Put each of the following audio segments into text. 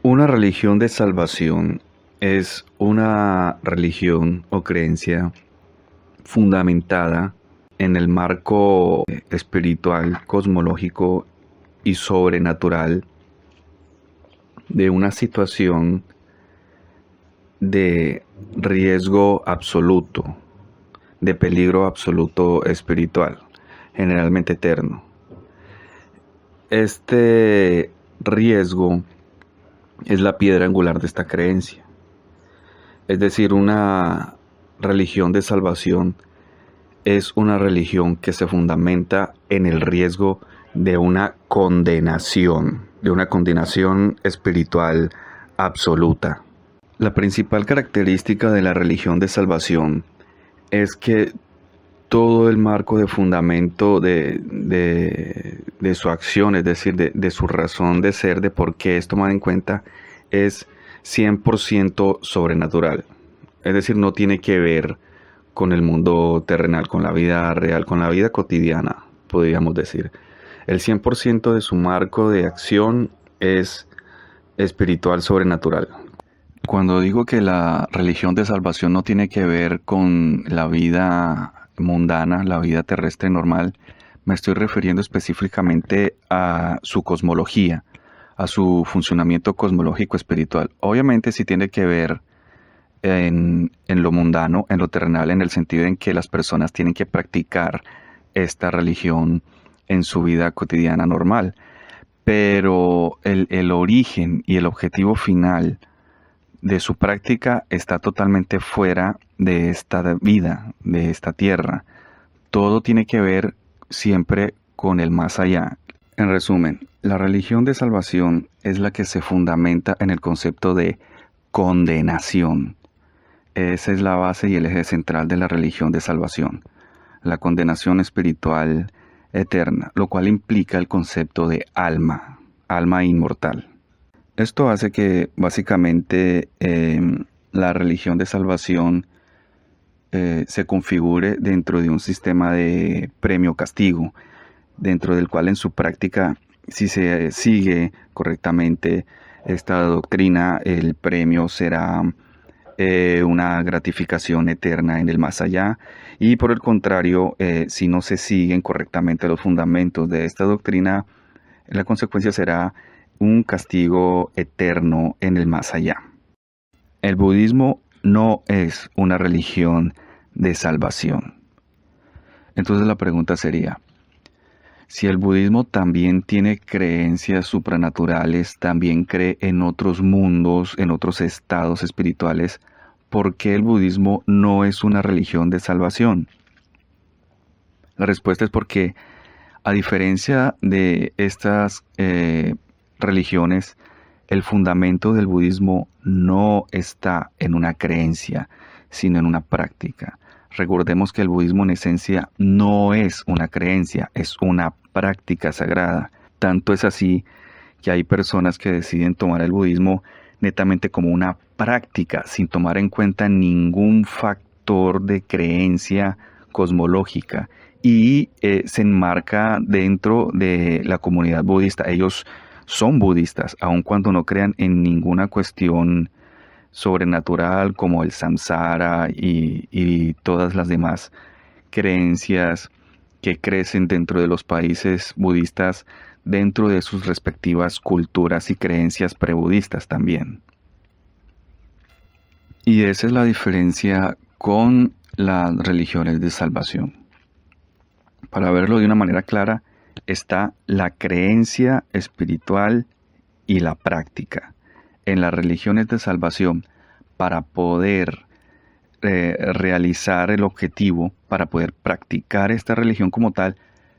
Una religión de salvación es una religión o creencia fundamentada en el marco espiritual, cosmológico y sobrenatural de una situación de riesgo absoluto, de peligro absoluto espiritual, generalmente eterno. Este riesgo es la piedra angular de esta creencia. Es decir, una religión de salvación es una religión que se fundamenta en el riesgo de una condenación espiritual absoluta. La principal característica de la religión de salvación es que todo el marco de fundamento de su acción, es decir, de su razón de ser, de por qué es tomada en cuenta, es 100% sobrenatural. Es decir, no tiene que ver con el mundo terrenal, con la vida real, con la vida cotidiana, podríamos decir. El 100% de su marco de acción es espiritual sobrenatural. Cuando digo que la religión de salvación no tiene que ver con la vida mundana, la vida terrestre normal, me estoy refiriendo específicamente a su cosmología, a su funcionamiento cosmológico espiritual. Obviamente sí tiene que ver en lo mundano, en lo terrenal, en el sentido en que las personas tienen que practicar esta religión en su vida cotidiana normal. Pero el origen y el objetivo final de su práctica está totalmente fuera de esta vida, de esta tierra. Todo tiene que ver siempre con el más allá. En resumen, la religión de salvación es la que se fundamenta en el concepto de condenación. Esa es la base y el eje central de la religión de salvación, la condenación espiritual eterna, lo cual implica el concepto de alma, alma inmortal. Esto hace que básicamente la religión de salvación se configure dentro de un sistema de premio-castigo, dentro del cual en su práctica, si se sigue correctamente esta doctrina, el premio será una gratificación eterna en el más allá, y por el contrario, si no se siguen correctamente los fundamentos de esta doctrina, la consecuencia será un castigo eterno en el más allá. El budismo no es una religión de salvación. Entonces la pregunta sería, si el budismo también tiene creencias supranaturales, también cree en otros mundos, en otros estados espirituales, ¿por qué el budismo no es una religión de salvación? La respuesta es porque, a diferencia de estas religiones, el fundamento del budismo no está en una creencia, sino en una práctica. Recordemos que el budismo en esencia no es una creencia, es una práctica sagrada. Tanto es así que hay personas que deciden tomar el budismo netamente como una práctica, sin tomar en cuenta ningún factor de creencia cosmológica, y se enmarca dentro de la comunidad budista. Ellos son budistas, aun cuando no crean en ninguna cuestión sobrenatural como el samsara y todas las demás creencias que crecen dentro de los países budistas, dentro de sus respectivas culturas y creencias prebudistas también. Y esa es la diferencia con las religiones de salvación. Para verlo de una manera clara, está la creencia espiritual y la práctica. En las religiones de salvación, para poder realizar el objetivo, para poder practicar esta religión como tal,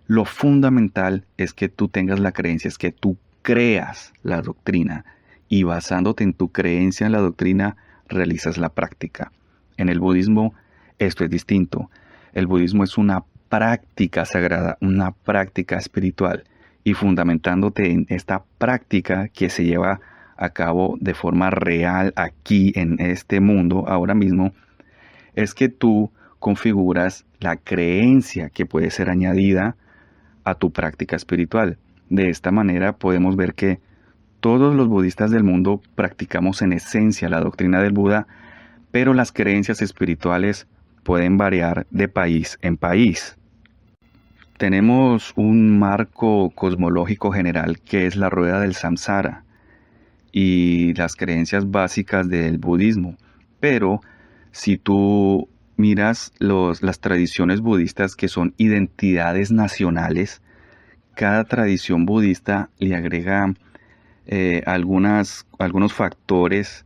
lo fundamental es que tú tengas la creencia, es que tú creas la doctrina, y basándote en tu creencia en la doctrina, realizas la práctica. En el budismo esto es distinto. El budismo es una práctica sagrada, una práctica espiritual, y fundamentándote en esta práctica que se lleva a cabo de forma real aquí en este mundo ahora mismo, es que tú configuras la creencia que puede ser añadida a tu práctica espiritual. De esta manera podemos ver que Todos los budistas del mundo practicamos en esencia la doctrina del Buda, pero las creencias espirituales pueden variar de país en país. Tenemos un marco cosmológico general que es la rueda del samsara y las creencias básicas del budismo, pero si tú miras las tradiciones budistas, que son identidades nacionales, cada tradición budista le agrega algunos factores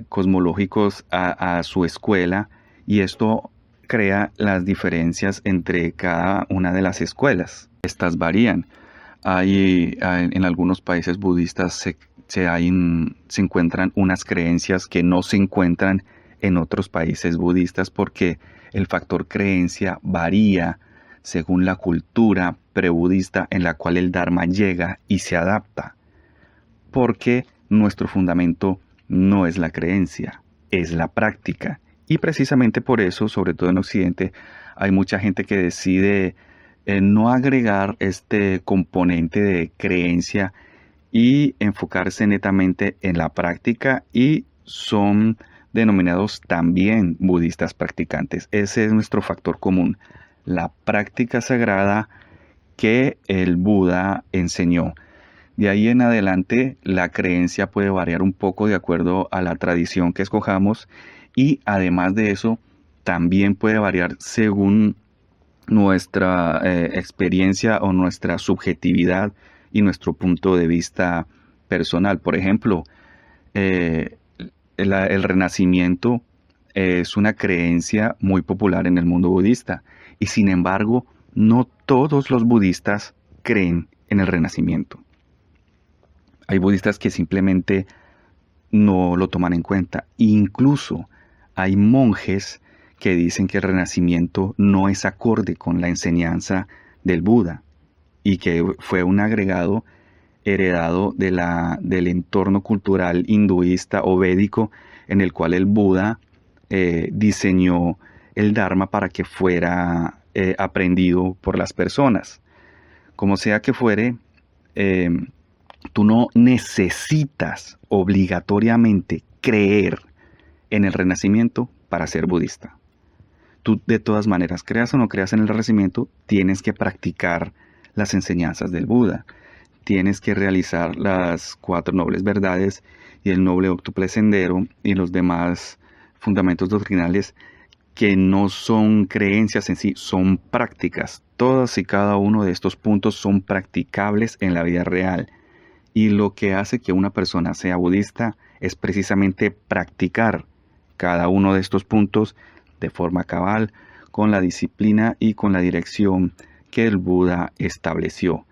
cosmológicos a su escuela, y esto crea las diferencias entre cada una de las escuelas. Estas varían. En algunos países budistas se encuentran unas creencias que no se encuentran en otros países budistas, porque el factor creencia varía según la cultura prebudista en la cual el Dharma llega y se adapta, porque nuestro fundamento no es la creencia, es la práctica. Y precisamente por eso, sobre todo en Occidente, hay mucha gente que decide no agregar este componente de creencia y enfocarse netamente en la práctica, y son denominados también budistas practicantes. Ese es nuestro factor común, la práctica sagrada que el Buda enseñó. De ahí en adelante, la creencia puede variar un poco de acuerdo a la tradición que escojamos, y además de eso, también puede variar según nuestra experiencia o nuestra subjetividad y nuestro punto de vista personal. Por ejemplo, el renacimiento es una creencia muy popular en el mundo budista, y sin embargo, no todos los budistas creen en el renacimiento. Hay budistas que simplemente no lo toman en cuenta. Incluso hay monjes que dicen que el renacimiento no es acorde con la enseñanza del Buda, y que fue un agregado heredado del entorno cultural hinduista o védico, en el cual el Buda diseñó el Dharma para que fuera aprendido por las personas. Como sea que fuere, tú no necesitas obligatoriamente creer en el renacimiento para ser budista. Tú, de todas maneras, creas o no creas en el renacimiento, tienes que practicar las enseñanzas del Buda. Tienes que realizar las 4 nobles verdades y el noble óctuple sendero y los demás fundamentos doctrinales, que no son creencias en sí, son prácticas. Todas y cada uno de estos puntos son practicables en la vida real. Y lo que hace que una persona sea budista es precisamente practicar cada uno de estos puntos de forma cabal, con la disciplina y con la dirección que el Buda estableció.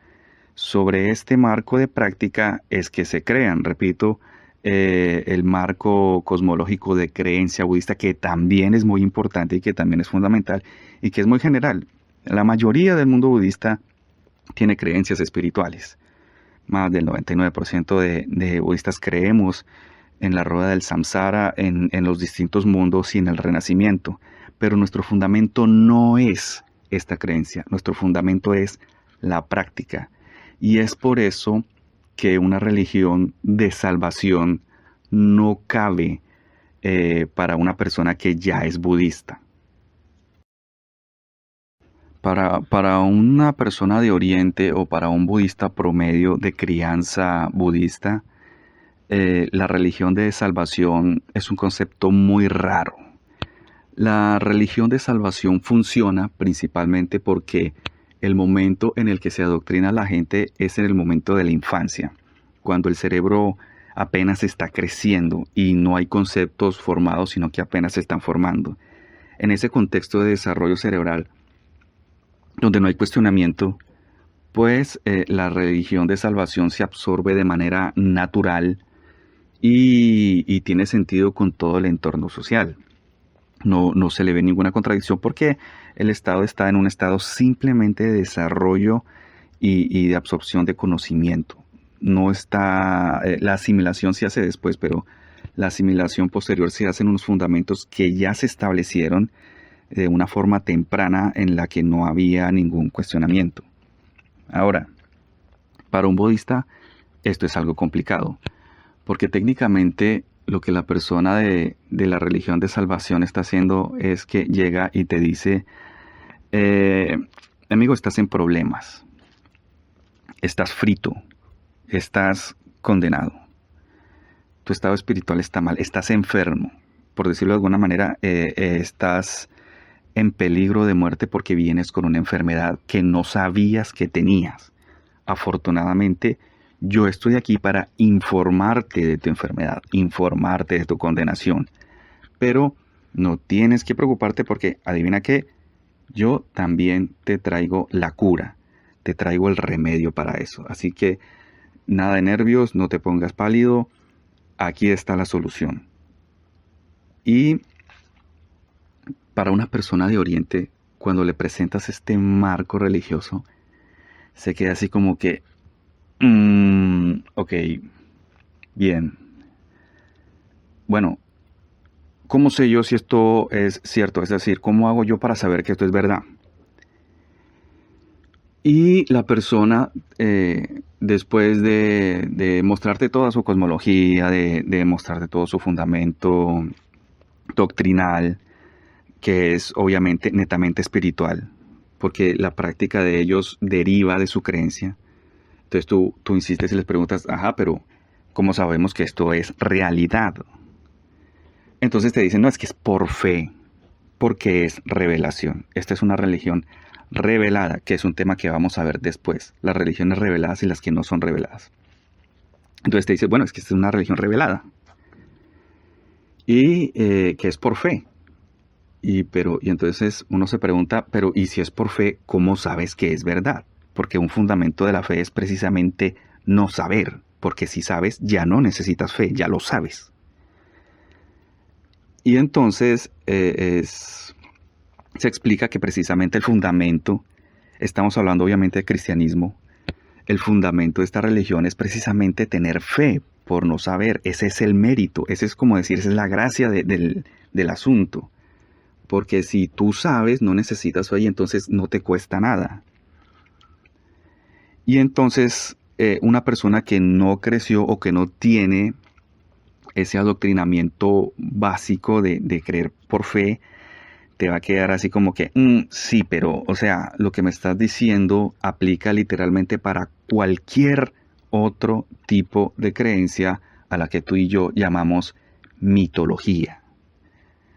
Sobre este marco de práctica es que se crean, repito, el marco cosmológico de creencia budista, que también es muy importante y que también es fundamental y que es muy general. La mayoría del mundo budista tiene creencias espirituales. Más del 99% de budistas creemos en la rueda del samsara, en los distintos mundos y en el renacimiento. Pero nuestro fundamento no es esta creencia, nuestro fundamento es la práctica. Y es por eso que una religión de salvación no cabe para una persona que ya es budista. Para una persona de Oriente o para un budista promedio de crianza budista, la religión de salvación es un concepto muy raro. La religión de salvación funciona principalmente porque el momento en el que se adoctrina a la gente es en el momento de la infancia, cuando el cerebro apenas está creciendo y no hay conceptos formados, sino que apenas se están formando. En ese contexto de desarrollo cerebral, donde no hay cuestionamiento, pues la religión de salvación se absorbe de manera natural y tiene sentido con todo el entorno social. No se le ve ninguna contradicción, porque el Estado está en un estado simplemente de desarrollo y de absorción de conocimiento. No está, la asimilación se hace después, pero la asimilación posterior se hace en unos fundamentos que ya se establecieron de una forma temprana en la que no había ningún cuestionamiento. Ahora, para un budista, esto es algo complicado, porque técnicamente lo que la persona de la religión de salvación está haciendo es que llega y te dice, eh, amigo, estás en problemas, estás frito, estás condenado, tu estado espiritual está mal, estás enfermo, por decirlo de alguna manera, estás en peligro de muerte porque vienes con una enfermedad que no sabías que tenías. Afortunadamente, yo estoy aquí para informarte de tu enfermedad, informarte de tu condenación. Pero no tienes que preocuparte porque, adivina qué, yo también te traigo la cura, te traigo el remedio para eso. Así que nada de nervios, no te pongas pálido, aquí está la solución. Y para una persona de Oriente, cuando le presentas este marco religioso, se queda así como que, ok, bien. Bueno, ¿cómo sé yo si esto es cierto? Es decir, ¿cómo hago yo para saber que esto es verdad? Y la persona, después de mostrarte toda su cosmología, de mostrarte todo su fundamento doctrinal, que es obviamente netamente espiritual, porque la práctica de ellos deriva de su creencia. Entonces tú insistes y les preguntas, ajá, pero ¿cómo sabemos que esto es realidad? Entonces te dicen, no, es que es por fe, porque es revelación. Esta es una religión revelada, que es un tema que vamos a ver después. Las religiones reveladas y las que no son reveladas. Entonces te dice, bueno, es que esta es una religión revelada. Y que es por fe. Y entonces uno se pregunta, pero ¿y si es por fe, cómo sabes que es verdad? Porque un fundamento de la fe es precisamente no saber. Porque si sabes, ya no necesitas fe, ya lo sabes. Y entonces se explica que precisamente el fundamento, estamos hablando obviamente de cristianismo, el fundamento de esta religión es precisamente tener fe por no saber. Ese es el mérito, ese es como decir, esa es la gracia del asunto. Porque si tú sabes, no necesitas fe y entonces no te cuesta nada. Y entonces una persona que no creció o que no tiene ese adoctrinamiento básico de creer por fe, te va a quedar así como que, sí, pero, o sea, lo que me estás diciendo aplica literalmente para cualquier otro tipo de creencia a la que tú y yo llamamos mitología.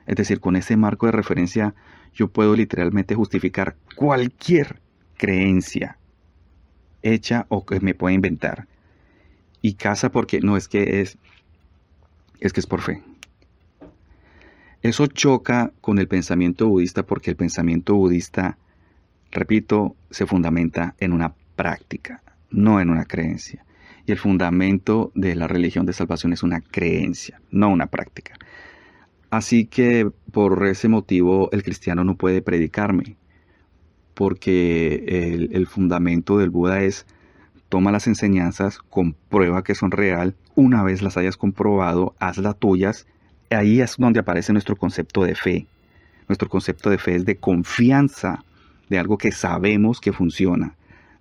Es decir, con ese marco de referencia yo puedo literalmente justificar cualquier creencia hecha o que me pueda inventar. Y casa porque no es que es que es por fe. Eso choca con el pensamiento budista porque el pensamiento budista, repito, se fundamenta en una práctica, no en una creencia. Y el fundamento de la religión de salvación es una creencia, no una práctica. Así que por ese motivo el cristiano no puede predicarme, porque el fundamento del Buda es toma las enseñanzas, comprueba que son real, una vez las hayas comprobado, hazlas tuyas. Ahí es donde aparece nuestro concepto de fe. Nuestro concepto de fe es de confianza, de algo que sabemos que funciona,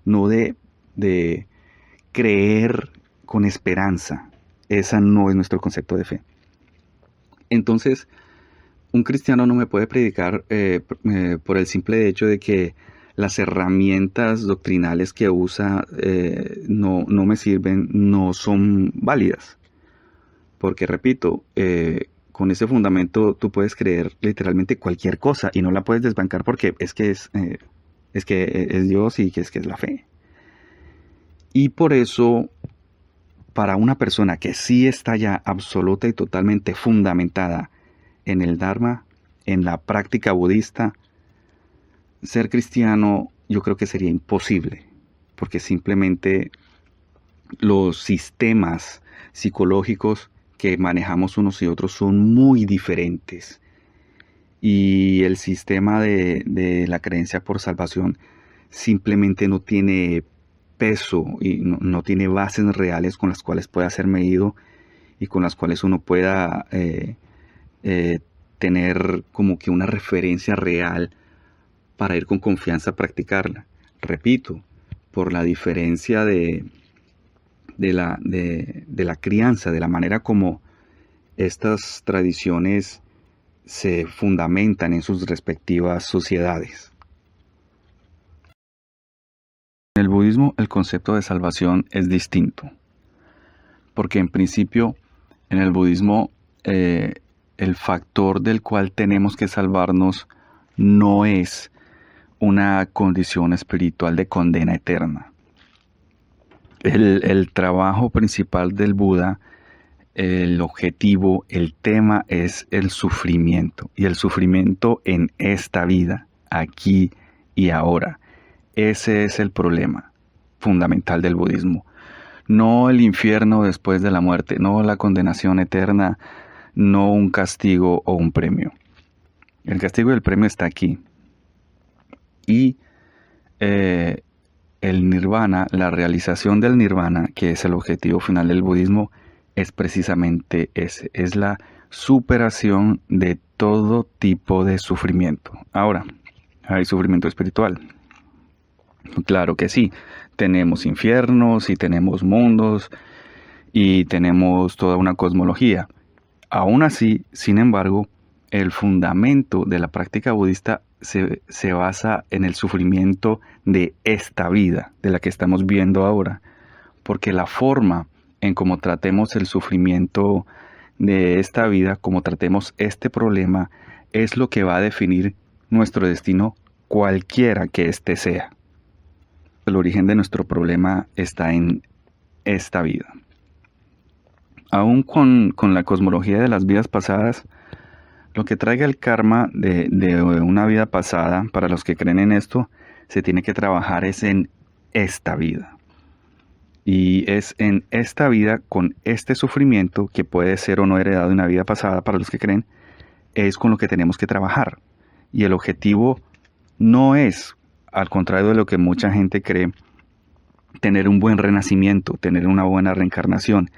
no de creer con esperanza. Esa no es nuestro concepto de fe. Entonces, un cristiano no me puede predicar por el simple hecho de que las herramientas doctrinales que usa no me sirven, no son válidas. Porque, repito, con ese fundamento tú puedes creer literalmente cualquier cosa y no la puedes desbancar porque es que es Dios y que es la fe. Y por eso, para una persona que sí está ya absoluta y totalmente fundamentada en el Dharma, en la práctica budista, ser cristiano yo creo que sería imposible, porque simplemente los sistemas psicológicos que manejamos unos y otros son muy diferentes. Y el sistema de la creencia por salvación simplemente no tiene peso y no tiene bases reales con las cuales pueda ser medido y con las cuales uno pueda tener como que una referencia real para ir con confianza a practicarla. Repito, por la diferencia de de la crianza, de la manera como estas tradiciones se fundamentan en sus respectivas sociedades. En el budismo el concepto de salvación es distinto, porque en principio en el budismo el factor del cual tenemos que salvarnos no es una condición espiritual de condena eterna. El trabajo principal del Buda, el objetivo, el tema es el sufrimiento, y el sufrimiento en esta vida, aquí y ahora. Ese es el problema fundamental del budismo. No el infierno después de la muerte, no la condenación eterna, no un castigo o un premio. El castigo y el premio está aquí. Y el nirvana, la realización del nirvana, que es el objetivo final del budismo, es precisamente ese, es la superación de todo tipo de sufrimiento. Ahora, ¿hay sufrimiento espiritual? Claro que sí, tenemos infiernos y tenemos mundos y tenemos toda una cosmología. Aún así, sin embargo, el fundamento de la práctica budista se basa en el sufrimiento de esta vida, de la que estamos viendo ahora, porque la forma en cómo tratemos el sufrimiento de esta vida, cómo tratemos este problema, es lo que va a definir nuestro destino, cualquiera que éste sea. El origen de nuestro problema está en esta vida. Aún con la cosmología de las vidas pasadas, lo que traiga el karma de una vida pasada, para los que creen en esto, se tiene que trabajar es en esta vida. Y es en esta vida, con este sufrimiento, que puede ser o no heredado de una vida pasada, para los que creen, es con lo que tenemos que trabajar. Y el objetivo no es, al contrario de lo que mucha gente cree, tener un buen renacimiento, tener una buena reencarnación.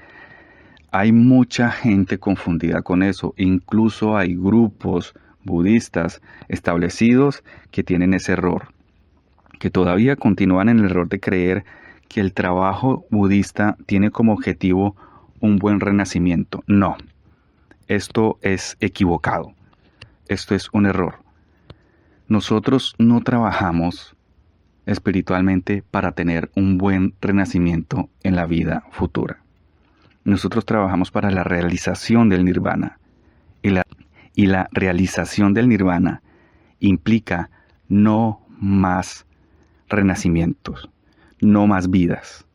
Hay mucha gente confundida con eso. Incluso hay grupos budistas establecidos que tienen ese error, que todavía continúan en el error de creer que el trabajo budista tiene como objetivo un buen renacimiento. No, esto es equivocado. Esto es un error. Nosotros no trabajamos espiritualmente para tener un buen renacimiento en la vida futura. Nosotros trabajamos para la realización del nirvana. Y la realización del nirvana implica no más renacimientos, no más vidas.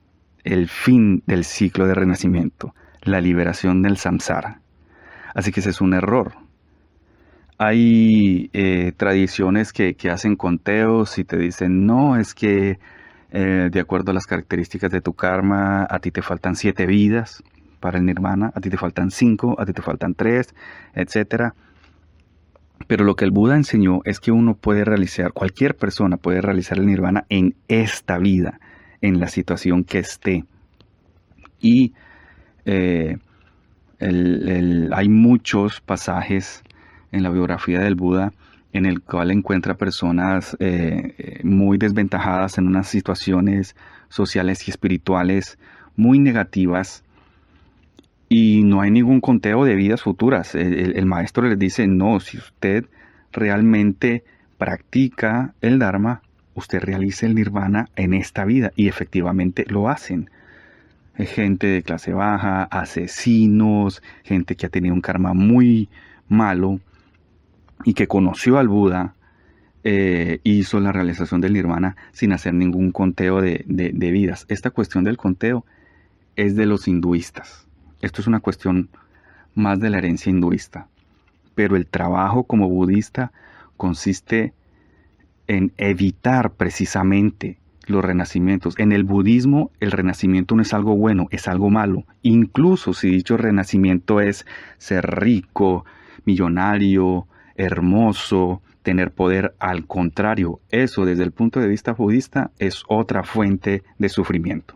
El fin del ciclo de renacimiento, la liberación del samsara. Así que ese es un error. Hay tradiciones que hacen conteos y te dicen, no, es que de acuerdo a las características de tu karma, a ti te faltan 7 vidas para el nirvana, a ti te faltan 5, a ti te faltan 3, etc. Pero lo que el Buda enseñó es que uno puede realizar, cualquier persona puede realizar el nirvana en esta vida, en la situación que esté. Y hay muchos pasajes en la biografía del Buda en el cual encuentra personas muy desventajadas en unas situaciones sociales y espirituales muy negativas, y no hay ningún conteo de vidas futuras. El maestro les dice, no, si usted realmente practica el Dharma, usted realiza el Nirvana en esta vida, y efectivamente lo hacen. Gente de clase baja, asesinos, gente que ha tenido un karma muy malo y que conoció al Buda, hizo la realización del Nirvana sin hacer ningún conteo de vidas. Esta cuestión del conteo es de los hinduistas. Esto es una cuestión más de la herencia hinduista. Pero el trabajo como budista consiste en evitar precisamente los renacimientos. En el budismo el renacimiento no es algo bueno, es algo malo. Incluso si dicho renacimiento es ser rico, millonario, hermoso, tener poder, al contrario, eso desde el punto de vista budista es otra fuente de sufrimiento.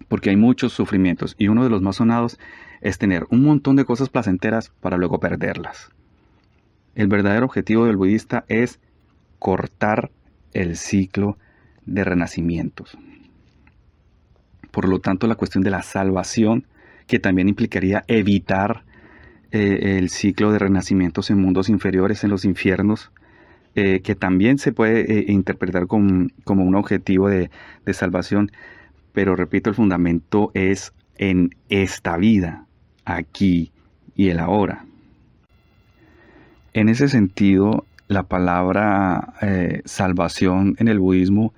Porque hay muchos sufrimientos, y uno de los más sonados es tener un montón de cosas placenteras para luego perderlas. El verdadero objetivo del budista es cortar el ciclo de renacimientos. Por lo tanto, la cuestión de la salvación, que también implicaría evitar el ciclo de renacimientos en mundos inferiores, en los infiernos, que también se puede interpretar como un objetivo de salvación. Pero repito, el fundamento es en esta vida, aquí y el ahora. En ese sentido, la palabra salvación en el budismo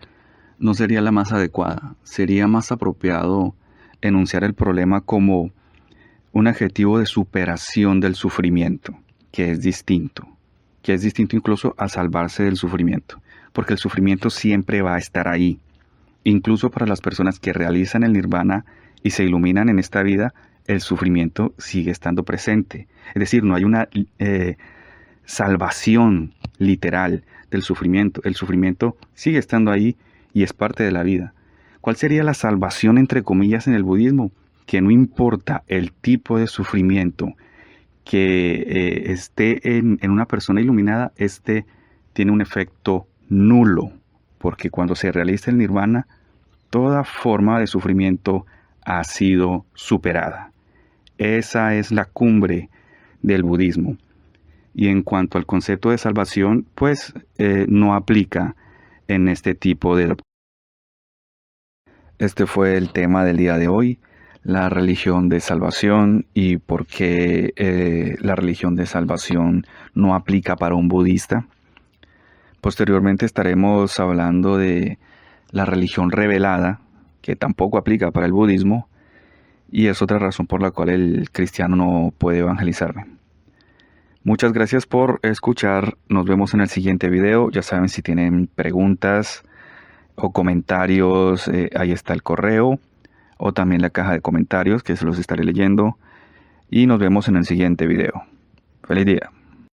no sería la más adecuada. Sería más apropiado enunciar el problema como un adjetivo de superación del sufrimiento, que es distinto incluso a salvarse del sufrimiento, porque el sufrimiento siempre va a estar ahí. Incluso para las personas que realizan el nirvana y se iluminan en esta vida, el sufrimiento sigue estando presente. Es decir, no hay una salvación literal del sufrimiento. El sufrimiento sigue estando ahí y es parte de la vida. ¿Cuál sería la salvación, entre comillas, en el budismo? Que no importa el tipo de sufrimiento que esté en una persona iluminada, este tiene un efecto nulo, porque cuando se realiza el nirvana, toda forma de sufrimiento ha sido superada. Esa es la cumbre del budismo. Y en cuanto al concepto de salvación, pues no aplica en este tipo de doctrina. Este fue el tema del día de hoy, la religión de salvación y por qué la religión de salvación no aplica para un budista. Posteriormente estaremos hablando de la religión revelada, que tampoco aplica para el budismo, y es otra razón por la cual el cristiano no puede evangelizarme. Muchas gracias por escuchar, nos vemos en el siguiente video. Ya saben, si tienen preguntas o comentarios, ahí está el correo, o también la caja de comentarios que se los estaré leyendo, y nos vemos en el siguiente video. ¡Feliz día!